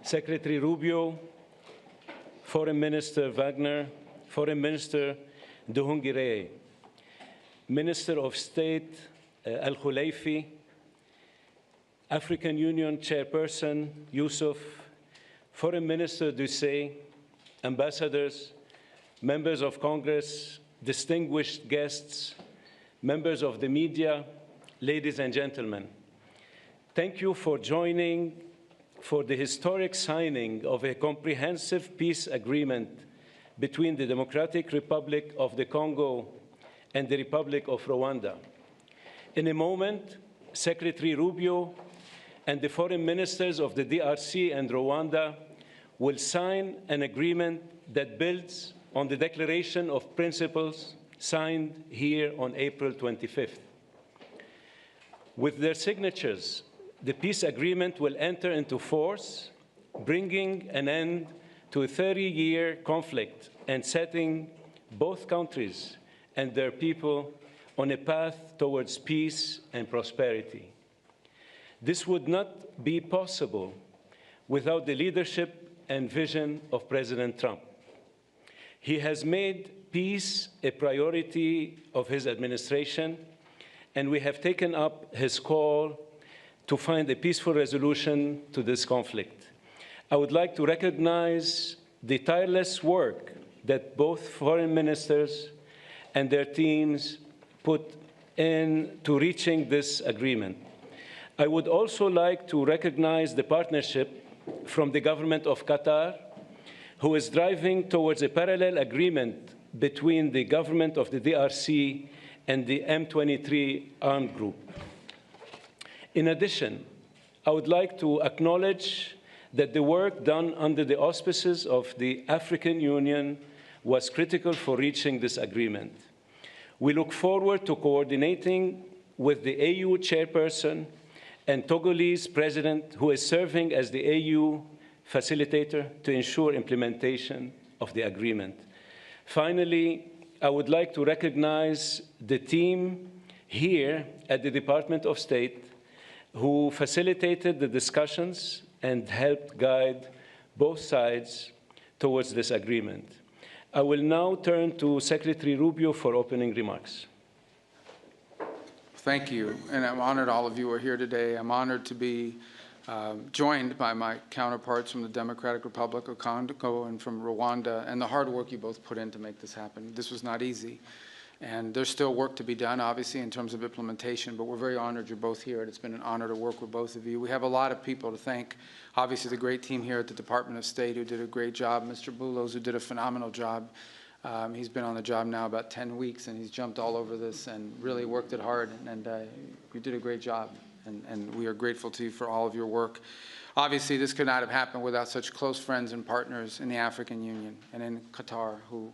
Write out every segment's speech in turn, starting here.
Secretary Rubio, Foreign Minister Wagner, Foreign Minister Nduhungirehe, Minister of State Al-Khulaifi, African Union Chairperson Yusuf, Foreign Minister Ducey, ambassadors, members of Congress, distinguished guests, members of the media, ladies and gentlemen. Thank you for joining for the historic signing of a comprehensive peace agreement between the Democratic Republic of the Congo and the Republic of Rwanda. In a moment, Secretary Rubio and the foreign ministers of the DRC and Rwanda will sign an agreement that builds on the Declaration of Principles signed here on April 25th. With their signatures, the peace agreement will enter into force, bringing an end to a 30-year conflict and setting both countries and their people on a path towards peace and prosperity. This would not be possible without the leadership and vision of President Trump. He has made peace a priority of his administration, and we have taken up his call to find a peaceful resolution to this conflict. I would like to recognize the tireless work that both foreign ministers and their teams put into reaching this agreement. I would also like to recognize the partnership from the government of Qatar, who is driving towards a parallel agreement between the government of the DRC and the M23 armed group. In addition, I would like to acknowledge that the work done under the auspices of the African Union was critical for reaching this agreement. We look forward to coordinating with the AU chairperson and Togolese president, who is serving as the AU facilitator to ensure implementation of the agreement. Finally, I would like to recognize the team here at the Department of State who facilitated the discussions and helped guide both sides towards this agreement. I will now turn to Secretary Rubio for opening remarks. Thank you, and I'm honored all of you are here today. I'm honored to be joined by my counterparts from the Democratic Republic of Congo and from Rwanda, and the hard work you both put in to make this happen. This was not easy. And there's still work to be done, obviously, in terms of implementation, but we're very honored you're both here, and it's been an honor to work with both of you. We have a lot of people to thank. Obviously, the great team here at the Department of State who did a great job, Mr. Bulos, who did a phenomenal job. He's been on the job now about 10 weeks, and he's jumped all over this and really worked it hard, and you did a great job, and we are grateful to you for all of your work. Obviously, this could not have happened without such close friends and partners in the African Union and in Qatar, who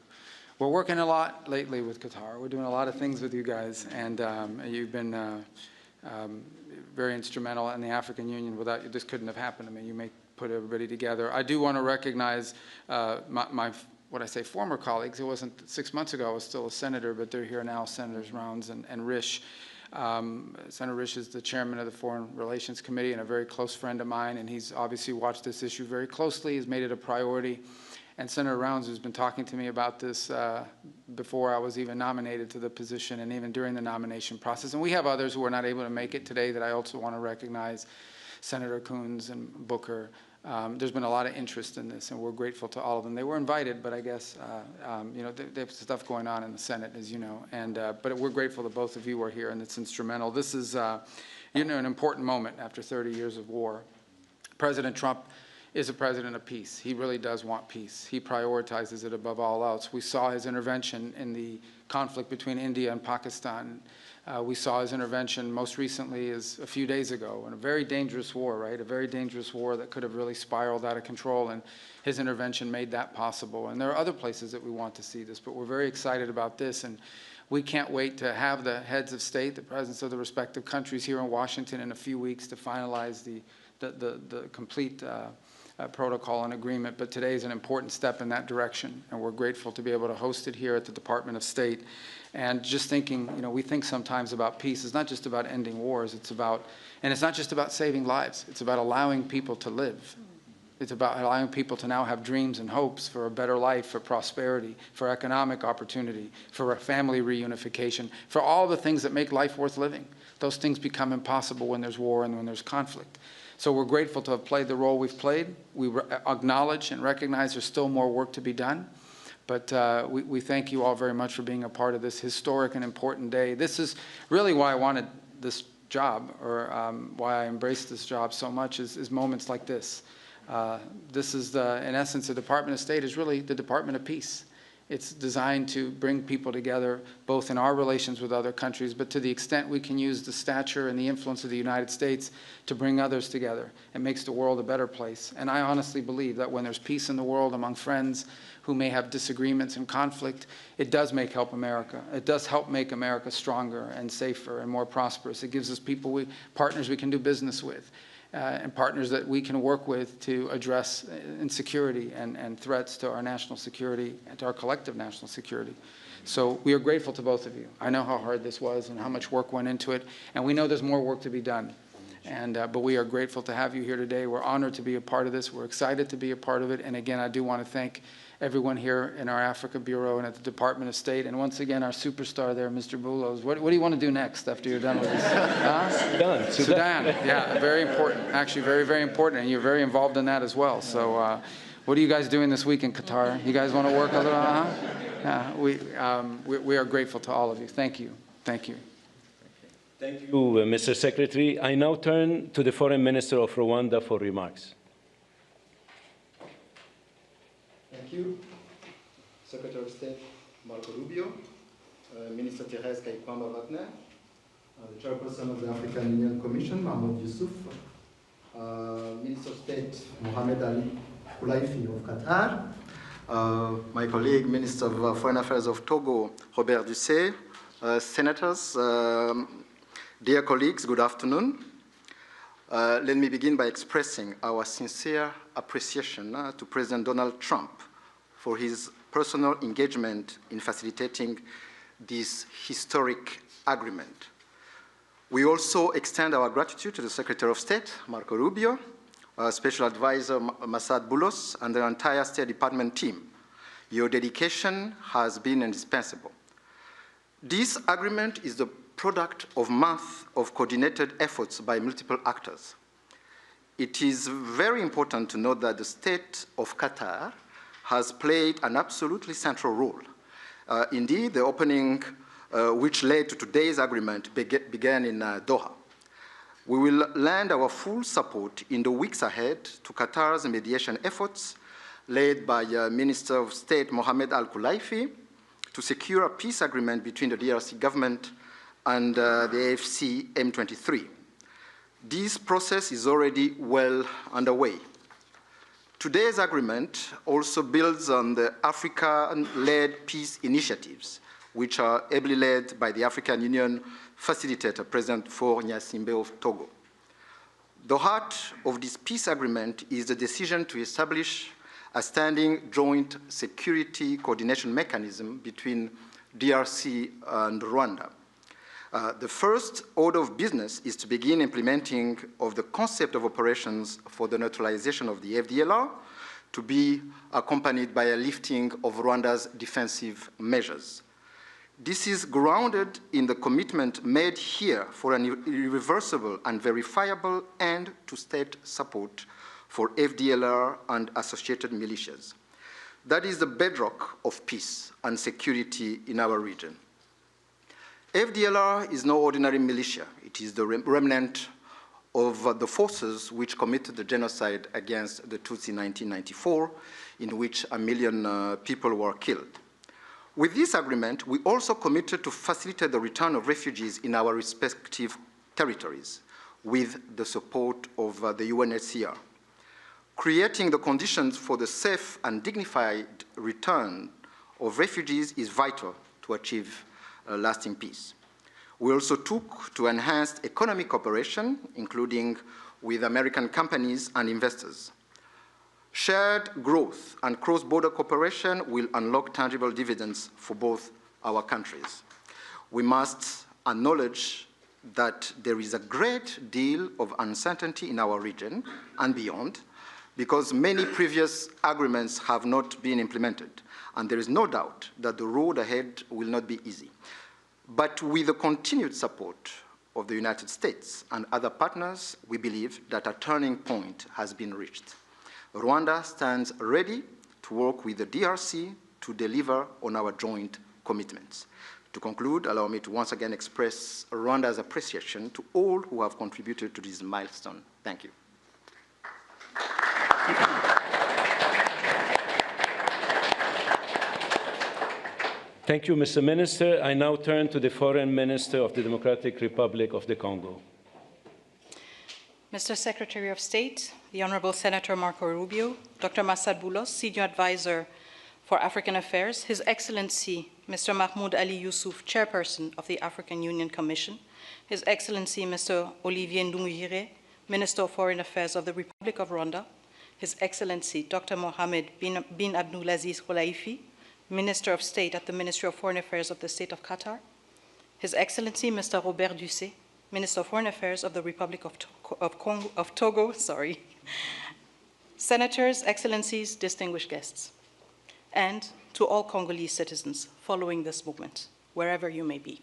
we're working a lot lately with Qatar. We're doing a lot of things with you guys, and you've been very instrumental in the African Union. Without you, this couldn't have happened. I mean, you put everybody together. I do want to recognize what I say, former colleagues. It wasn't 6 months ago. I was still a senator, but they're here now, Senators Rounds and Risch. Senator Risch is the chairman of the Foreign Relations Committee and a very close friend of mine, and he's obviously watched this issue very closely. He's made it a priority. And Senator Rounds, who's been talking to me about this before I was even nominated to the position and even during the nomination process. And we have others who are not able to make it today that I also want to recognize, Senator Coons and Booker. There's been a lot of interest in this, and we're grateful to all of them. They were invited, but I guess, you know, they have stuff going on in the Senate, as you know. And, but we're grateful that both of you are here, and it's instrumental. This is, you know, an important moment after 30 years of war. President Trump is a president of peace. He really does want peace. He prioritizes it above all else. We saw his intervention in the conflict between India and Pakistan. We saw his intervention most recently as a few days ago in a very dangerous war, right? A very dangerous war that could have really spiraled out of control, and his intervention made that possible. And there are other places that we want to see this, but we're very excited about this, and we can't wait to have the heads of state, the presidents of the respective countries here in Washington in a few weeks to finalize the complete protocol and agreement, but today is an important step in that direction, and we're grateful to be able to host it here at the Department of State. And just thinking, you know, we think sometimes about peace. It's not just about ending wars. It's about, and it's not just about saving lives. It's about allowing people to live. It's about allowing people to now have dreams and hopes for a better life, for prosperity, for economic opportunity, for family reunification, for all the things that make life worth living. Those things become impossible when there's war and when there's conflict. So we're grateful to have played the role we've played. We acknowledge and recognize there's still more work to be done. But we thank you all very much for being a part of this historic and important day. This is really why I wanted this job, or why I embraced this job so much, is moments like this. This is, in essence, the Department of State is really the Department of Peace. It's designed to bring people together, both in our relations with other countries, but to the extent we can use the stature and the influence of the United States to bring others together. It makes the world a better place. And I honestly believe that when there's peace in the world among friends who may have disagreements and conflict, it does help America. It does help make America stronger and safer and more prosperous. It gives us partners we can do business with. And partners that we can work with to address insecurity and threats to our national security and to our collective national security. So we are grateful to both of you. I know how hard this was and how much work went into it, and we know there's more work to be done. But we are grateful to have you here today. We're honored to be a part of this. We're excited to be a part of it. And again, I do want to thank everyone here in our Africa Bureau and at the Department of State. And once again, our superstar there, Mr. Boulos. What do you want to do next after you're done with this? Sudan. Yeah, very important. Actually, very, very important. And you're very involved in that as well. So what are you guys doing this week in Qatar? You guys want to work a little? We are grateful to all of you. Thank you. Thank you. Thank you, Mr. Secretary. I now turn to the Foreign Minister of Rwanda for remarks. Thank you, Secretary of State Marco Rubio, Minister Therese Kaikwamba-Wagner, the Chairperson of the African Union Commission, Mahmoud Yusuf, Minister of State Mohamed Ali Koulaifi of Qatar, my colleague, Minister of Foreign Affairs of Togo, Robert Dussé, senators, dear colleagues, good afternoon. Let me begin by expressing our sincere appreciation to President Donald Trump for his personal engagement in facilitating this historic agreement. We also extend our gratitude to the Secretary of State, Marco Rubio, Special Advisor Massad Boulos, and the entire State Department team. Your dedication has been indispensable. This agreement is the product of months of coordinated efforts by multiple actors. It is very important to note that the State of Qatar has played an absolutely central role. Indeed, the opening, which led to today's agreement, began in Doha. We will lend our full support in the weeks ahead to Qatar's mediation efforts, led by Minister of State Mohamed Al Koulaifi, to secure a peace agreement between the DRC government and the AFC M23. This process is already well underway. Today's agreement also builds on the African-led peace initiatives, which are ably led by the African Union facilitator, President Faure Gnassingbé of Togo. The heart of this peace agreement is the decision to establish a standing joint security coordination mechanism between DRC and Rwanda. The first order of business is to begin implementing of the concept of operations for the neutralization of the FDLR, to be accompanied by a lifting of Rwanda's defensive measures. This is grounded in the commitment made here for an irreversible and verifiable end to state support for FDLR and associated militias. That is the bedrock of peace and security in our region. FDLR is no ordinary militia. It is the remnant of the forces which committed the genocide against the Tutsi in 1994, in which 1 million people were killed. With this agreement, we also committed to facilitate the return of refugees in our respective territories with the support of the UNHCR. Creating the conditions for the safe and dignified return of refugees is vital to achieve lasting peace. We also took to enhanced economic cooperation, including with American companies and investors. Shared growth and cross-border cooperation will unlock tangible dividends for both our countries. We must acknowledge that there is a great deal of uncertainty in our region and beyond, because many previous agreements have not been implemented, and there is no doubt that the road ahead will not be easy. But with the continued support of the United States and other partners, we believe that a turning point has been reached. Rwanda stands ready to work with the DRC to deliver on our joint commitments. To conclude, allow me to once again express Rwanda's appreciation to all who have contributed to this milestone. Thank you. Thank you, Mr. Minister. I now turn to the Foreign Minister of the Democratic Republic of the Congo. Mr. Secretary of State, the Honorable Senator Marco Rubio, Dr. Massad Boulos, Senior Advisor for African Affairs, His Excellency Mr. Mahmoud Ali Yusuf, Chairperson of the African Union Commission, His Excellency Mr. Olivier Nduhungirehe, Minister of Foreign Affairs of the Republic of Rwanda, His Excellency Dr. Mohamed bin Abdulaziz Khelaifi, Minister of State at the Ministry of Foreign Affairs of the State of Qatar, His Excellency Mr. Robert Dussé, Minister of Foreign Affairs of the Republic of Togo, Senators, Excellencies, distinguished guests, and to all Congolese citizens following this movement, wherever you may be.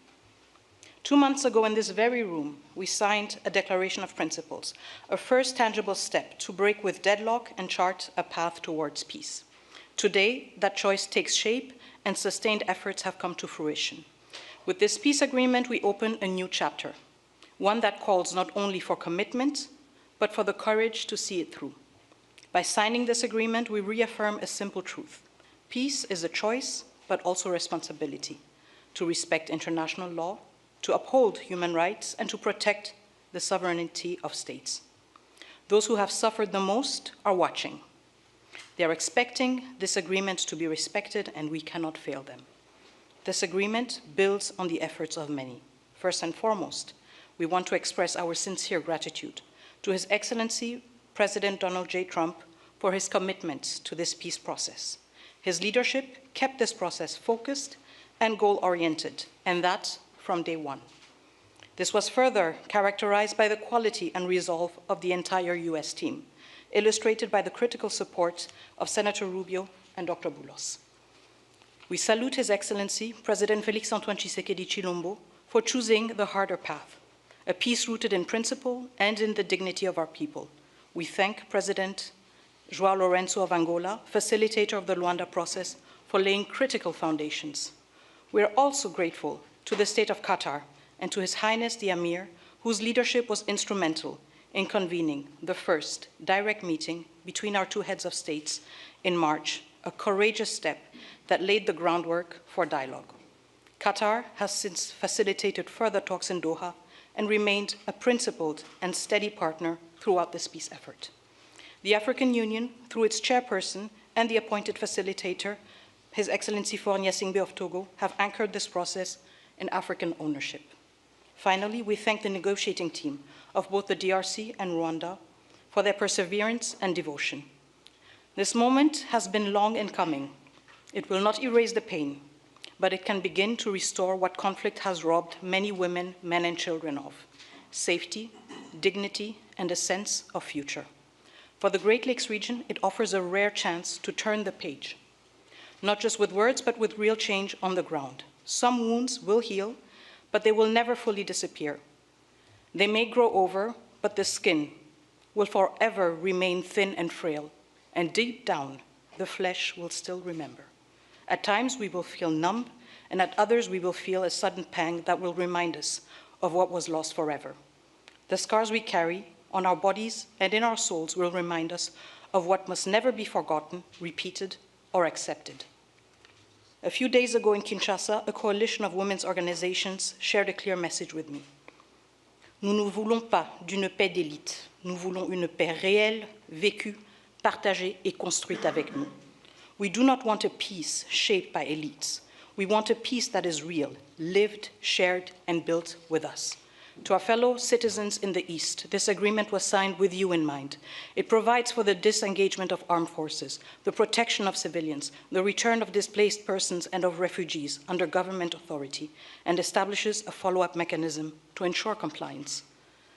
2 months ago in this very room, we signed a Declaration of Principles, a first tangible step to break with deadlock and chart a path towards peace. Today, that choice takes shape and sustained efforts have come to fruition. With this peace agreement, we open a new chapter, one that calls not only for commitment, but for the courage to see it through. By signing this agreement, we reaffirm a simple truth. Peace is a choice, but also a responsibility to respect international law, to uphold human rights, and to protect the sovereignty of states. Those who have suffered the most are watching. They are expecting this agreement to be respected, and we cannot fail them. This agreement builds on the efforts of many. First and foremost, we want to express our sincere gratitude to His Excellency President Donald J. Trump for his commitment to this peace process. His leadership kept this process focused and goal-oriented, and that from day one. This was further characterized by the quality and resolve of the entire US team, illustrated by the critical support of Senator Rubio and Dr. Boulos. We salute His Excellency, President Félix-Antoine Tshisekedi Chilombo, for choosing the harder path, a peace rooted in principle and in the dignity of our people. We thank President João Lourenço of Angola, facilitator of the Luanda process, for laying critical foundations. We are also grateful to the State of Qatar and to His Highness the Emir, whose leadership was instrumental in convening the first direct meeting between our two heads of states in March, a courageous step that laid the groundwork for dialogue. Qatar has since facilitated further talks in Doha and remained a principled and steady partner throughout this peace effort. The African Union, through its chairperson and the appointed facilitator, His Excellency Faure Gnassingbé of Togo, have anchored this process in African ownership. Finally, we thank the negotiating team of both the DRC and Rwanda for their perseverance and devotion. This moment has been long in coming. It will not erase the pain, but it can begin to restore what conflict has robbed many women, men, and children of: safety, dignity, and a sense of future. For the Great Lakes region, it offers a rare chance to turn the page, not just with words, but with real change on the ground. Some wounds will heal, but they will never fully disappear. They may grow over, but the skin will forever remain thin and frail, and deep down, the flesh will still remember. At times, we will feel numb, and at others, we will feel a sudden pang that will remind us of what was lost forever. The scars we carry on our bodies and in our souls will remind us of what must never be forgotten, repeated, or accepted. A few days ago in Kinshasa, a coalition of women's organizations shared a clear message with me. Nous ne voulons pas d'une paix d'élite. Nous voulons une paix réelle, vécue, partagée et construite avec nous. We do not want a peace shaped by elites. We want a peace that is real, lived, shared, and built with us. To our fellow citizens in the East, this agreement was signed with you in mind. It provides for the disengagement of armed forces, the protection of civilians, the return of displaced persons and of refugees under government authority, and establishes a follow-up mechanism to ensure compliance.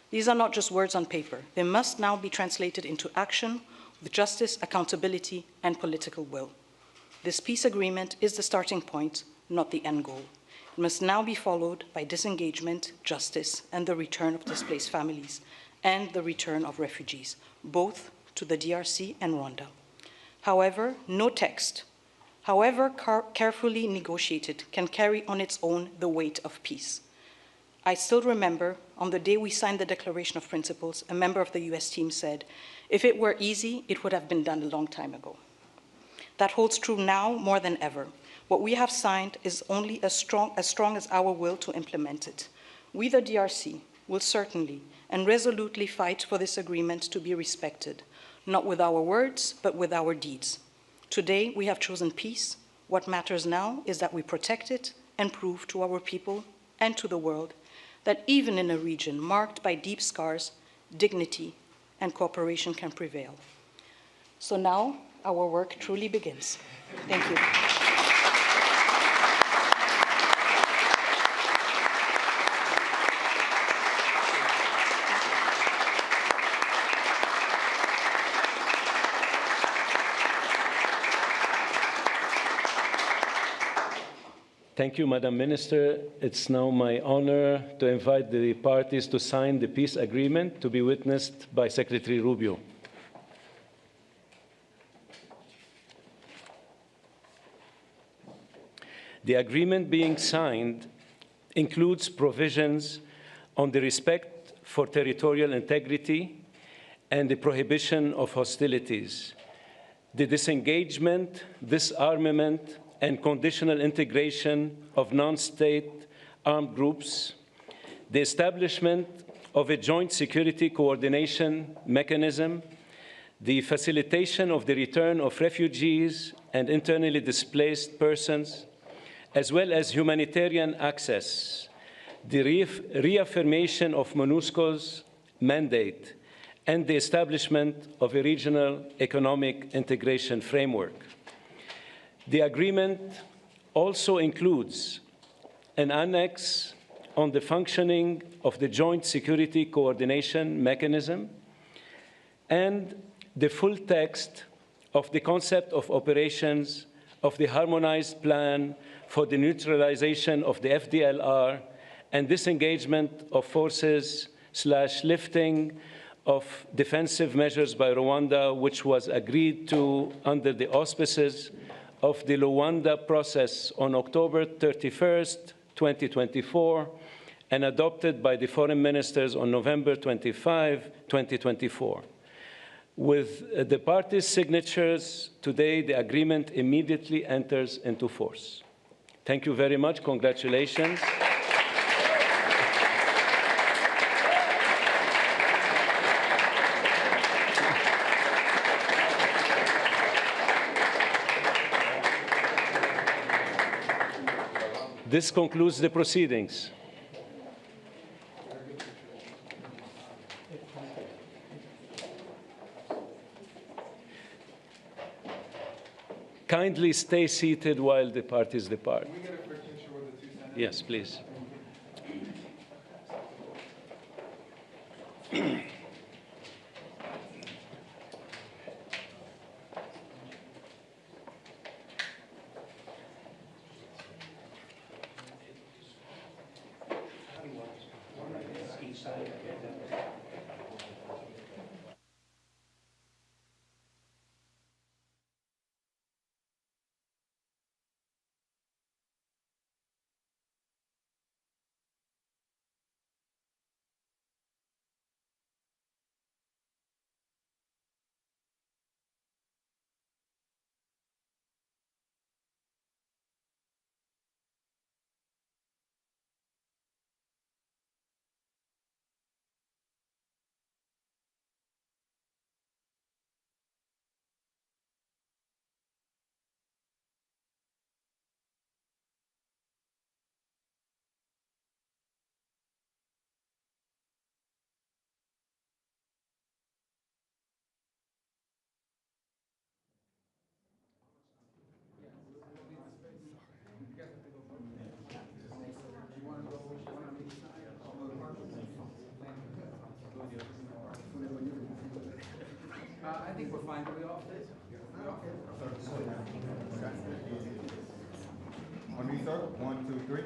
These are not just words on paper. They must now be translated into action, with justice, accountability, and political will. This peace agreement is the starting point, not the end goal. It must now be followed by disengagement, justice, and the return of displaced families, and the return of refugees, both to the DRC and Rwanda. However, no text, however carefully negotiated, can carry on its own the weight of peace. I still remember, on the day we signed the Declaration of Principles, a member of the US team said, "If it were easy, it would have been done a long time ago." That holds true now more than ever. What we have signed is only as strong as our will to implement it. We, the DRC, will certainly and resolutely fight for this agreement to be respected, not with our words, but with our deeds. Today, we have chosen peace. What matters now is that we protect it and prove to our people and to the world that even in a region marked by deep scars, dignity and cooperation can prevail. So now, our work truly begins. Thank you. Thank you, Madam Minister. It's now my honor to invite the parties to sign the peace agreement to be witnessed by Secretary Rubio. The agreement being signed includes provisions on the respect for territorial integrity and the prohibition of hostilities, the disengagement, disarmament, and conditional integration of non-state armed groups, the establishment of a joint security coordination mechanism, the facilitation of the return of refugees and internally displaced persons, as well as humanitarian access, the reaffirmation of MONUSCO's mandate, and the establishment of a regional economic integration framework. The agreement also includes an annex on the functioning of the Joint Security Coordination Mechanism and the full text of the concept of operations of the Harmonized Plan for the Neutralization of the FDLR and disengagement of forces / lifting of defensive measures by Rwanda, which was agreed to under the auspices of the Luanda process on October 31st, 2024, and adopted by the foreign ministers on November 25, 2024. With the parties' signatures today, the agreement immediately enters into force. Thank you very much. Congratulations. This concludes the proceedings. Kindly stay seated while the parties depart. Can we get a quick picture with the two senators? Yes, please. think we're fine. Are we off this? On me, sir. 1, 2, 3.